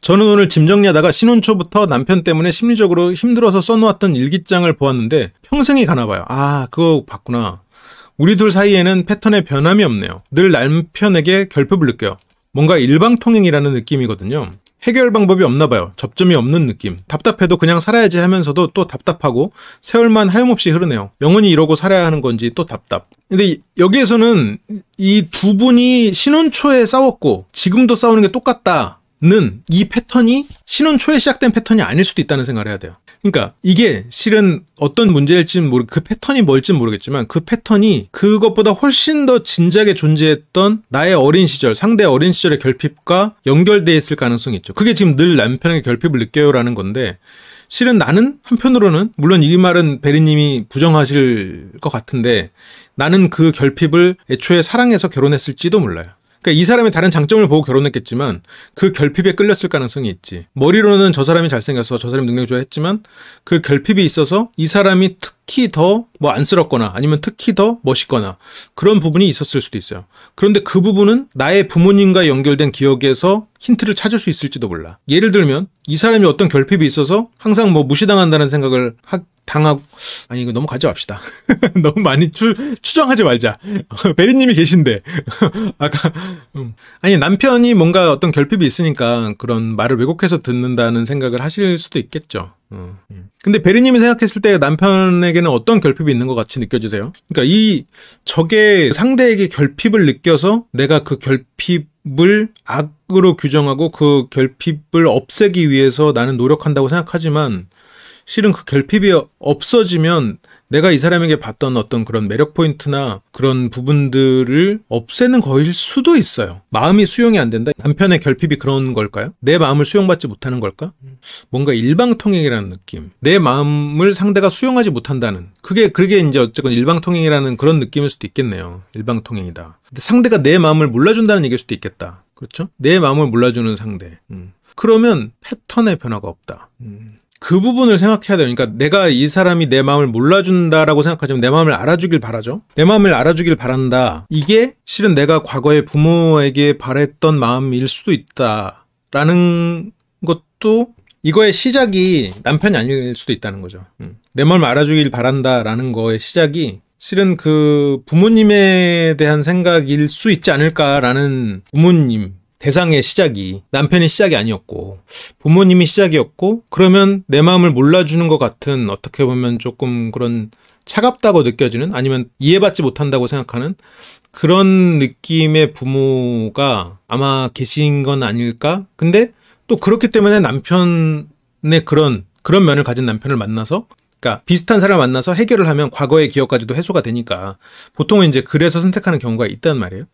저는 오늘 짐 정리하다가 신혼 초부터 남편 때문에 심리적으로 힘들어서 써놓았던 일기장을 보았는데 평생이 가나봐요. 아, 그거 봤구나. 우리 둘 사이에는 패턴의 변함이 없네요. 늘 남편에게 결핍을 느껴요. 뭔가 일방통행이라는 느낌이거든요. 해결 방법이 없나 봐요. 접점이 없는 느낌. 답답해도 그냥 살아야지 하면서도 또 답답하고 세월만 하염없이 흐르네요. 영원히 이러고 살아야 하는 건지 또 답답. 근데 여기에서는 이 두 분이 신혼 초에 싸웠고 지금도 싸우는 게 똑같다는 이 패턴이 신혼 초에 시작된 패턴이 아닐 수도 있다는 생각을 해야 돼요. 그러니까 이게 실은 어떤 문제일지는 그 패턴이 뭘지는 모르겠지만 그 패턴이 그것보다 훨씬 더 진지하게 존재했던 나의 어린 시절, 상대의 어린 시절의 결핍과 연결되어 있을 가능성이 있죠. 그게 지금 늘 남편에게 결핍을 느껴요라는 건데 실은 나는 한편으로는 물론 이 말은 베리님이 부정하실 것 같은데 나는 그 결핍을 애초에 사랑해서 결혼했을지도 몰라요. 그러니까 이 사람의 다른 장점을 보고 결혼했겠지만 그 결핍에 끌렸을 가능성이 있지. 머리로는 저 사람이 잘생겨서 저 사람이 능력이 좋아 했지만 그 결핍이 있어서 이 사람이 특히 더 뭐 안쓰럽거나 아니면 특히 더 멋있거나 그런 부분이 있었을 수도 있어요. 그런데 그 부분은 나의 부모님과 연결된 기억에서 힌트를 찾을 수 있을지도 몰라. 예를 들면 이 사람이 어떤 결핍이 있어서 항상 뭐 무시당한다는 생각을 당하고 아니 이거 너무 가져갑시다. 너무 많이 추정하지 말자. 베리님이 계신데 아까 아니 남편이 뭔가 어떤 결핍이 있으니까 그런 말을 왜곡해서 듣는다는 생각을 하실 수도 있겠죠. 근데 베리님이 생각했을 때 남편에게는 어떤 결핍이 있는 것 같이 느껴지세요? 그러니까 저게 상대에게 결핍을 느껴서 내가 그 결핍을 악으로 규정하고 그 결핍을 없애기 위해서 나는 노력한다고 생각하지만 실은 그 결핍이 없어지면 내가 이 사람에게 봤던 어떤 그런 매력 포인트나 그런 부분들을 없애는 거일 수도 있어요. 마음이 수용이 안 된다? 남편의 결핍이 그런 걸까요? 내 마음을 수용받지 못하는 걸까? 뭔가 일방통행이라는 느낌. 내 마음을 상대가 수용하지 못한다는. 그게 이제 어쨌건 일방통행이라는 그런 느낌일 수도 있겠네요. 일방통행이다. 근데 상대가 내 마음을 몰라준다는 얘기일 수도 있겠다. 그렇죠? 내 마음을 몰라주는 상대. 그러면 패턴의 변화가 없다. 그 부분을 생각해야 돼요. 그러니까 내가 이 사람이 내 마음을 몰라준다라고 생각하지만 내 마음을 알아주길 바라죠. 내 마음을 알아주길 바란다. 이게 실은 내가 과거에 부모에게 바랬던 마음일 수도 있다라는 것도 이거의 시작이 남편이 아닐 수도 있다는 거죠. 내 마음을 알아주길 바란다라는 거의 시작이 실은 그 부모님에 대한 생각일 수 있지 않을까라는 부모님 대상의 시작이 남편이 시작이 아니었고 부모님이 시작이었고 그러면 내 마음을 몰라주는 것 같은 어떻게 보면 조금 그런 차갑다고 느껴지는 아니면 이해받지 못한다고 생각하는 그런 느낌의 부모가 아마 계신 건 아닐까? 근데 또 그렇기 때문에 남편의 그런 면을 가진 남편을 만나서 그러니까 비슷한 사람을 만나서 해결을 하면 과거의 기억까지도 해소가 되니까 보통은 이제 그래서 선택하는 경우가 있단 말이에요.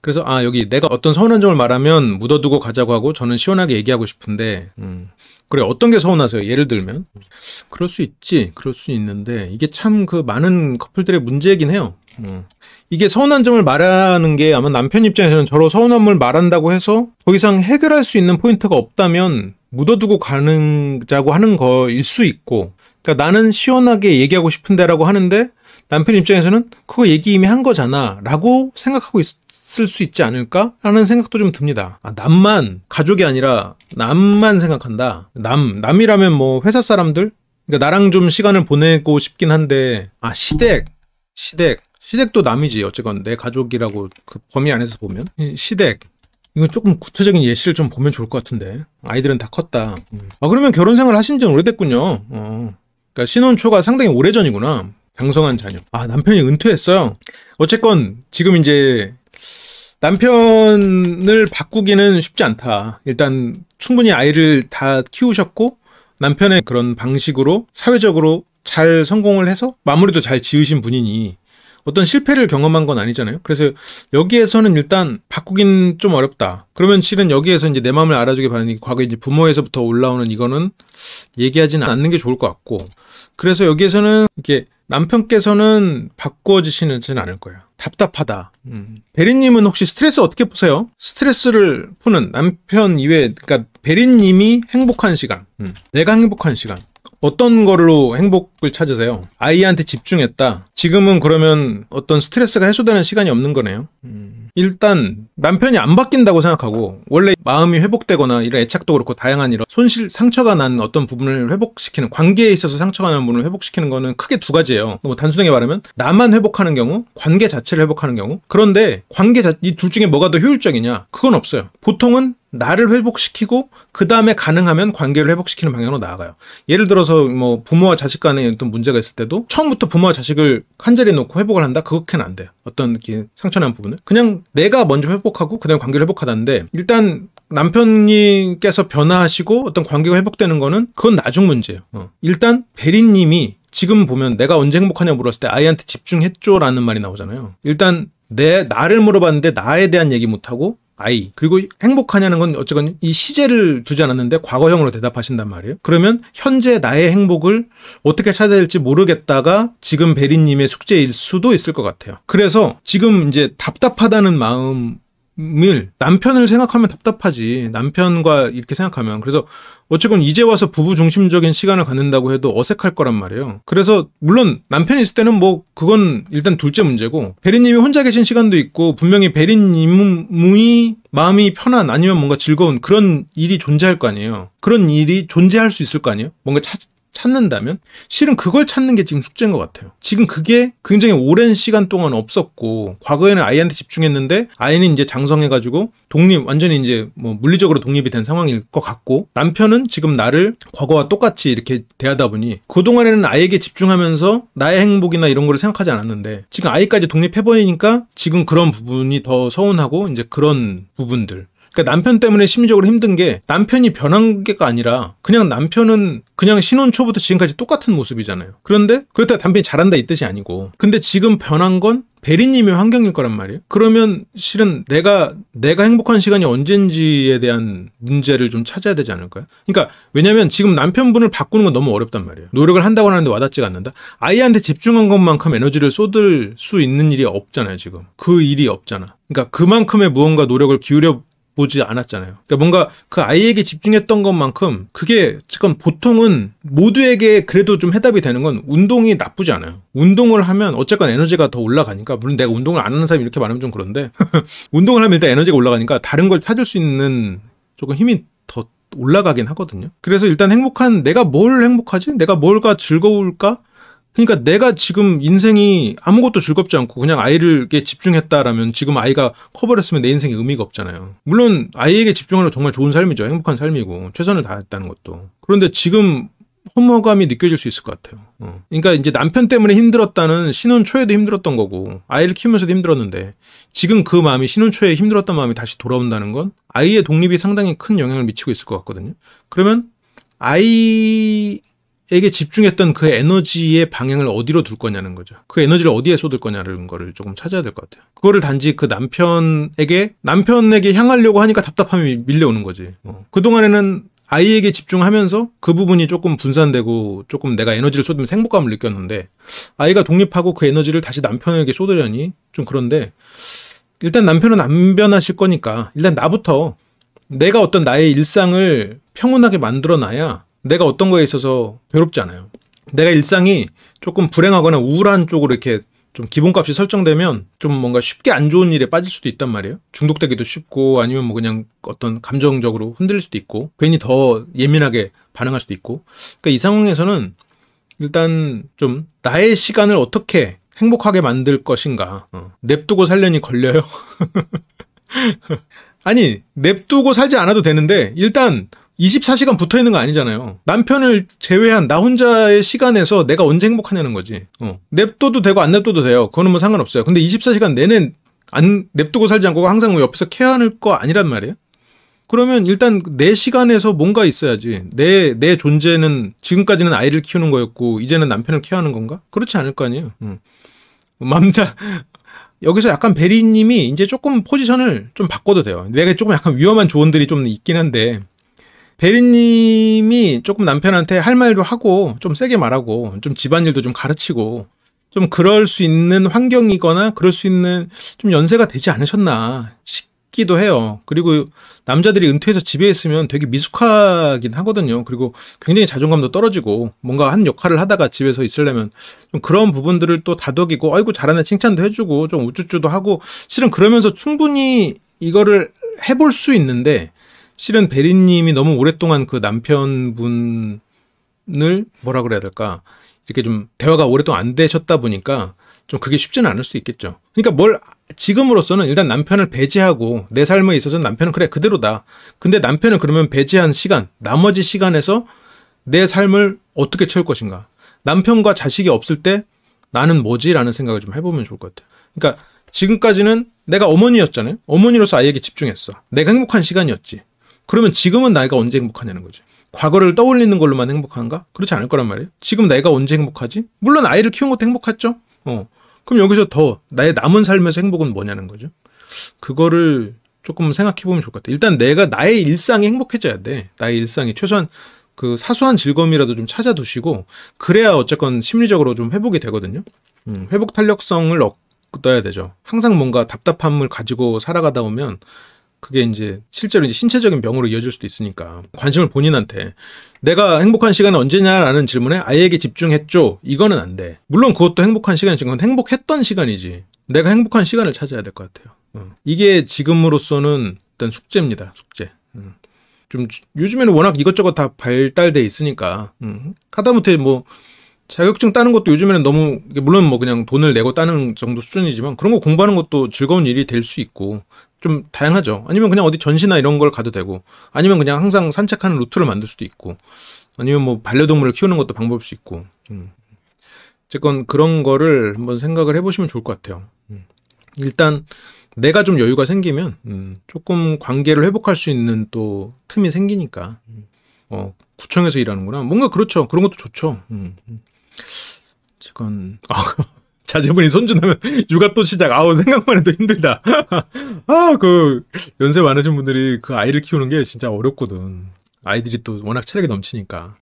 그래서 여기 내가 어떤 서운한 점을 말하면 묻어두고 가자고 하고 저는 시원하게 얘기하고 싶은데 그래 어떤 게 서운하세요? 예를 들면 그럴 수 있지 그럴 수 있는데 이게 참 그 많은 커플들의 문제이긴 해요. 이게 서운한 점을 말하는 게 아마 남편 입장에서는 저로 서운함을 말한다고 해서 더 이상 해결할 수 있는 포인트가 없다면 묻어두고 가자고 하는 거일 수 있고 그러니까 나는 시원하게 얘기하고 싶은데 라고 하는데 남편 입장에서는 그거 얘기 이미 한 거잖아 라고 생각하고 있을 수 있지 않을까? 라는 생각도 좀 듭니다. 남만 가족이 아니라 남만 생각한다. 남이라면 뭐 회사 사람들? 그러니까 나랑 좀 시간을 보내고 싶긴 한데 시댁도 남이지. 어쨌건 내 가족이라고 그 범위 안에서 보면 시댁 이거 조금 구체적인 예시를 좀 보면 좋을 것 같은데 아이들은 다 컸다. 그러면 결혼 생활 하신 지는 오래됐군요. 그러니까 신혼 초가 상당히 오래전이구나. 장성한 자녀. 남편이 은퇴했어요. 어쨌건 지금 이제 남편을 바꾸기는 쉽지 않다. 일단 충분히 아이를 다 키우셨고 남편의 그런 방식으로 사회적으로 잘 성공을 해서 마무리도 잘 지으신 분이니 어떤 실패를 경험한 건 아니잖아요. 그래서 여기에서는 일단 바꾸긴 좀 어렵다. 그러면 실은 여기에서 이제 내 마음을 알아주기 바라는 과거에 이제 부모에서부터 올라오는 이거는 얘기하지는 않는 게 좋을 것 같고 그래서 여기에서는 이렇게 남편께서는 바꿔주시는 않을 거예요. 답답하다. 베리님은 혹시 스트레스 어떻게 푸세요? 스트레스를 푸는 남편 이외에 그러니까 베리님이 행복한 시간, 내가 행복한 시간 어떤 걸로 행복을 찾으세요? 아이한테 집중했다. 지금은 그러면 어떤 스트레스가 해소되는 시간이 없는 거네요. 일단 남편이 안 바뀐다고 생각하고 원래 마음이 회복되거나 이런 애착도 그렇고 다양한 이런 손실, 상처가 난 어떤 부분을 회복시키는, 관계에 있어서 상처가 난 부분을 회복시키는 거는 크게 두 가지예요. 뭐 단순하게 말하면 나만 회복하는 경우, 관계 자체를 회복하는 경우. 그런데 이 둘 중에 뭐가 더 효율적이냐? 그건 없어요. 보통은 나를 회복시키고 그 다음에 가능하면 관계를 회복시키는 방향으로 나아가요. 예를 들어서 뭐 부모와 자식 간에 어떤 문제가 있을 때도 처음부터 부모와 자식을 한 자리에 놓고 회복을 한다? 그렇게는 안 돼요. 어떤 상처난 부분을 그냥 내가 먼저 회복하고 그 다음에 관계를 회복하다는데, 일단 남편님께서 변화하시고 어떤 관계가 회복되는 거는 그건 나중 문제예요. 일단 베리님이 지금 보면 내가 언제 행복하냐고 물었을 때 아이한테 집중했죠? 라는 말이 나오잖아요. 일단 나를 물어봤는데 나에 대한 얘기 못하고 아이, 그리고 행복하냐는 건 어쨌건 이 시제를 두지 않았는데 과거형으로 대답하신단 말이에요. 그러면 현재 나의 행복을 어떻게 찾아야 될지 모르겠다가 지금 베리님의 숙제일 수도 있을 것 같아요. 그래서 지금 이제 답답하다는 마음을, 남편을 생각하면 답답하지, 남편과 이렇게 생각하면. 그래서 어쨌건 이제 와서 부부 중심적인 시간을 갖는다고 해도 어색할 거란 말이에요. 그래서 물론 남편이 있을 때는 뭐 그건 일단 둘째 문제고, 베리님이 혼자 계신 시간도 있고 분명히 베리님이 마음이 편한, 아니면 뭔가 즐거운 그런 일이 존재할 거 아니에요. 그런 일이 존재할 수 있을 거 아니에요. 뭔가 찾는다면 실은 그걸 찾는 게 지금 숙제인 것 같아요. 지금 그게 굉장히 오랜 시간 동안 없었고, 과거에는 아이한테 집중했는데 아이는 이제 장성해가지고 완전히 이제 뭐 물리적으로 독립이 된 상황일 것 같고, 남편은 지금 나를 과거와 똑같이 이렇게 대하다 보니 그동안에는 아이에게 집중하면서 나의 행복이나 이런 거를 생각하지 않았는데 지금 아이까지 독립해버리니까 지금 그런 부분이 더 서운하고, 이제 그런 부분들. 그러니까 남편 때문에 심리적으로 힘든 게 남편이 변한 게가 아니라 그냥 남편은 그냥 신혼 초부터 지금까지 똑같은 모습이잖아요. 그런데 그렇다고 남편이 잘한다 이 뜻이 아니고, 근데 지금 변한 건 베리님의 환경일 거란 말이에요. 그러면 실은 내가 행복한 시간이 언젠지에 대한 문제를 좀 찾아야 되지 않을까요? 그러니까 왜냐면 지금 남편분을 바꾸는 건 너무 어렵단 말이에요. 노력을 한다고 하는데 와닿지가 않는다. 아이한테 집중한 것만큼 에너지를 쏟을 수 있는 일이 없잖아요. 지금 그 일이 없잖아. 그러니까 그만큼의 무언가 노력을 기울여 보지 않았잖아요. 그러니까 뭔가 그 아이에게 집중했던 것만큼, 그게 지금 보통은 모두에게 그래도 좀 해답이 되는 건 운동이 나쁘지 않아요. 운동을 하면 어쨌건 에너지가 더 올라가니까, 물론 내가 운동을 안 하는 사람이 이렇게 말하면 좀 그런데 운동을 하면 일단 에너지가 올라가니까 다른 걸 찾을 수 있는 조금 힘이 더 올라가긴 하거든요. 그래서 일단 내가 뭘 행복하지? 내가 뭘가 즐거울까? 그러니까 내가 지금 인생이 아무것도 즐겁지 않고 그냥 아이에게 집중했다라면 지금 아이가 커버렸으면 내 인생에 의미가 없잖아요. 물론 아이에게 집중하는 건 정말 좋은 삶이죠. 행복한 삶이고 최선을 다했다는 것도. 그런데 지금 허무감이 느껴질 수 있을 것 같아요. 그러니까 이제 남편 때문에 힘들었다는 신혼 초에도 힘들었던 거고 아이를 키우면서도 힘들었는데, 지금 그 마음이, 신혼 초에 힘들었던 마음이 다시 돌아온다는 건 아이의 독립이 상당히 큰 영향을 미치고 있을 것 같거든요. 그러면 아이에게 집중했던 그 에너지의 방향을 어디로 둘 거냐는 거죠. 그 에너지를 어디에 쏟을 거냐는 거를 조금 찾아야 될 것 같아요. 그거를 단지 그 남편에게 향하려고 하니까 답답함이 밀려오는 거지. 그동안에는 아이에게 집중하면서 그 부분이 조금 분산되고 조금 내가 에너지를 쏟으면서 행복감을 느꼈는데, 아이가 독립하고 그 에너지를 다시 남편에게 쏟으려니 좀 그런데, 일단 남편은 안 변하실 거니까 일단 나부터 내가 어떤 나의 일상을 평온하게 만들어놔야 내가 어떤 거에 있어서 괴롭지 않아요. 내가 일상이 조금 불행하거나 우울한 쪽으로 이렇게 좀 기본값이 설정되면 좀 뭔가 쉽게 안 좋은 일에 빠질 수도 있단 말이에요. 중독되기도 쉽고, 아니면 뭐 그냥 어떤 감정적으로 흔들릴 수도 있고, 괜히 더 예민하게 반응할 수도 있고. 그러니까 이 상황에서는 일단 좀 나의 시간을 어떻게 행복하게 만들 것인가. 냅두고 살려니 걸려요. 아니, 냅두고 살지 않아도 되는데 일단 24시간 붙어있는 거 아니잖아요. 남편을 제외한 나 혼자의 시간에서 내가 언제 행복하냐는 거지. 냅둬도 되고 안 냅둬도 돼요. 그거는 뭐 상관없어요. 근데 24시간 내내 안 냅두고 살지 않고 항상 뭐 옆에서 케어할 거 아니란 말이에요. 그러면 일단 내 시간에서 뭔가 있어야지. 내 존재는 지금까지는 아이를 키우는 거였고 이제는 남편을 케어하는 건가? 그렇지 않을 거 아니에요. 여기서 약간 베리님이 이제 조금 포지션을 좀 바꿔도 돼요. 내가 조금 약간 위험한 조언들이 좀 있긴 한데, 베리님이 조금 남편한테 할 말도 하고 좀 세게 말하고 좀 집안일도 좀 가르치고 좀 그럴 수 있는 환경이거나 그럴 수 있는 좀 연세가 되지 않으셨나 있기도 해요. 그리고 남자들이 은퇴해서 집에 있으면 되게 미숙하긴 하거든요. 그리고 굉장히 자존감도 떨어지고 뭔가 한 역할을 하다가 집에서 있으려면 좀 그런 부분들을 또 다독이고 아이고 잘하네 칭찬도 해주고 좀 우쭈쭈도 하고 실은 그러면서 충분히 이거를 해볼 수 있는데 실은 베리님이 너무 오랫동안 그 남편분을 뭐라 그래야 될까 이렇게 좀 대화가 오랫동안 안 되셨다 보니까 좀 그게 쉽지는 않을 수 있겠죠. 그러니까 뭘 지금으로서는 일단 남편을 배제하고 내 삶에 있어서는 남편은 그래 그대로다. 근데 남편은 그러면 배제한 시간 나머지 시간에서 내 삶을 어떻게 채울 것인가. 남편과 자식이 없을 때 나는 뭐지? 라는 생각을 좀 해보면 좋을 것 같아요. 그러니까 지금까지는 내가 어머니였잖아요. 어머니로서 아이에게 집중했어. 내가 행복한 시간이었지. 그러면 지금은 내가 언제 행복하냐는 거지. 과거를 떠올리는 걸로만 행복한가? 그렇지 않을 거란 말이에요. 지금 내가 언제 행복하지? 물론 아이를 키운 것도 행복했죠. 그럼 여기서 더 나의 남은 삶에서 행복은 뭐냐는 거죠. 그거를 조금 생각해 보면 좋을 것 같아요. 일단 내가 나의 일상이 행복해져야 돼. 나의 일상이 최소한 그 사소한 즐거움이라도 좀 찾아두시고 그래야 어쨌건 심리적으로 좀 회복이 되거든요. 회복 탄력성을 얻어야 되죠. 항상 뭔가 답답함을 가지고 살아가다 보면 그게 이제 실제로 이제 신체적인 병으로 이어질 수도 있으니까 관심을 본인한테 내가 행복한 시간은 언제냐라는 질문에 아이에게 집중했죠. 이거는 안 돼. 물론 그것도 행복한 시간이지만 그건 행복했던 시간이지. 내가 행복한 시간을 찾아야 될 것 같아요. 이게 지금으로서는 일단 숙제입니다. 숙제. 좀 요즘에는 워낙 이것저것 다 발달돼 있으니까 하다못해 뭐 자격증 따는 것도 요즘에는 너무 물론 뭐 그냥 돈을 내고 따는 정도 수준이지만 그런 거 공부하는 것도 즐거운 일이 될 수 있고 좀 다양하죠. 아니면 그냥 어디 전시나 이런 걸 가도 되고 아니면 그냥 항상 산책하는 루트를 만들 수도 있고 아니면 뭐 반려동물을 키우는 것도 방법일 수 있고 어쨌건 그런 거를 한번 생각을 해보시면 좋을 것 같아요. 일단 내가 좀 여유가 생기면 조금 관계를 회복할 수 있는 또 틈이 생기니까 구청에서 일하는구나. 뭔가 그렇죠. 그런 것도 좋죠. 어쨌건 자제분이 손주나면 육아 또 시작. 아우 생각만 해도 힘들다. 그 연세 많으신 분들이 그 아이를 키우는 게 진짜 어렵거든. 아이들이 또 워낙 체력이 넘치니까.